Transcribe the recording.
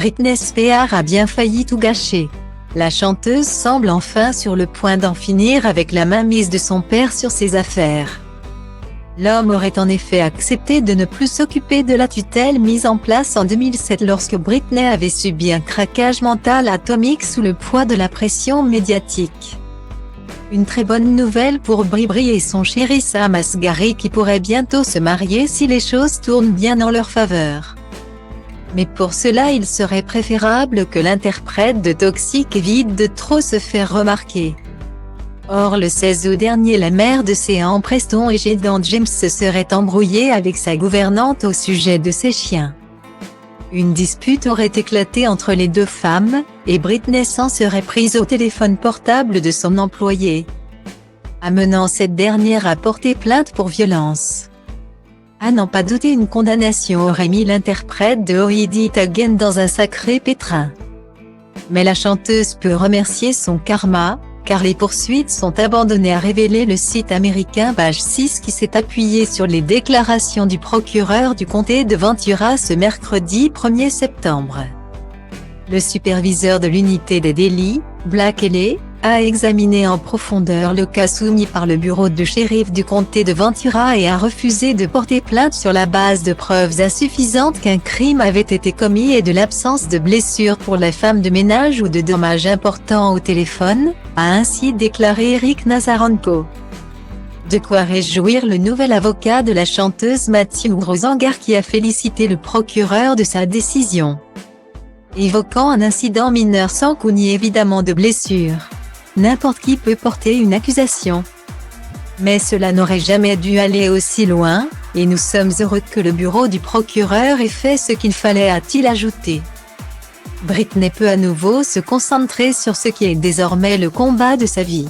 Britney Spears a bien failli tout gâcher. La chanteuse semble enfin sur le point d'en finir avec la mainmise de son père sur ses affaires. L'homme aurait en effet accepté de ne plus s'occuper de la tutelle mise en place en 2007 lorsque Britney avait subi un craquage mental atomique sous le poids de la pression médiatique. Une très bonne nouvelle pour Bri et son chéri Sam Asghari qui pourraient bientôt se marier si les choses tournent bien en leur faveur. Mais pour cela il serait préférable que l'interprète de Toxic évite de trop se faire remarquer. Or le 16 août dernier la mère de Sean Preston et Jayden James se serait embrouillée avec sa gouvernante au sujet de ses chiens. Une dispute aurait éclaté entre les deux femmes, et Britney s'en serait prise au téléphone portable de son employé, amenant cette dernière à porter plainte pour violence. À n'en pas douter, une condamnation aurait mis l'interprète de Hit It Again dans un sacré pétrin. Mais la chanteuse peut remercier son karma, car les poursuites sont abandonnées, a révélé le site américain Page 6 qui s'est appuyé sur les déclarations du procureur du comté de Ventura ce mercredi 1er septembre. Le superviseur de l'unité des délits, Blake Kelly, a examiné en profondeur le cas soumis par le bureau de shérif du comté de Ventura et a refusé de porter plainte sur la base de preuves insuffisantes qu'un crime avait été commis et de l'absence de blessures pour la femme de ménage ou de dommages importants au téléphone, a ainsi déclaré Eric Nazarenko. De quoi réjouir le nouvel avocat de la chanteuse Matthew Rosengar qui a félicité le procureur de sa décision, évoquant un incident mineur sans coup ni évidemment de blessures. N'importe qui peut porter une accusation. Mais cela n'aurait jamais dû aller aussi loin, et nous sommes heureux que le bureau du procureur ait fait ce qu'il fallait, a-t-il ajouté. Britney peut à nouveau se concentrer sur ce qui est désormais le combat de sa vie.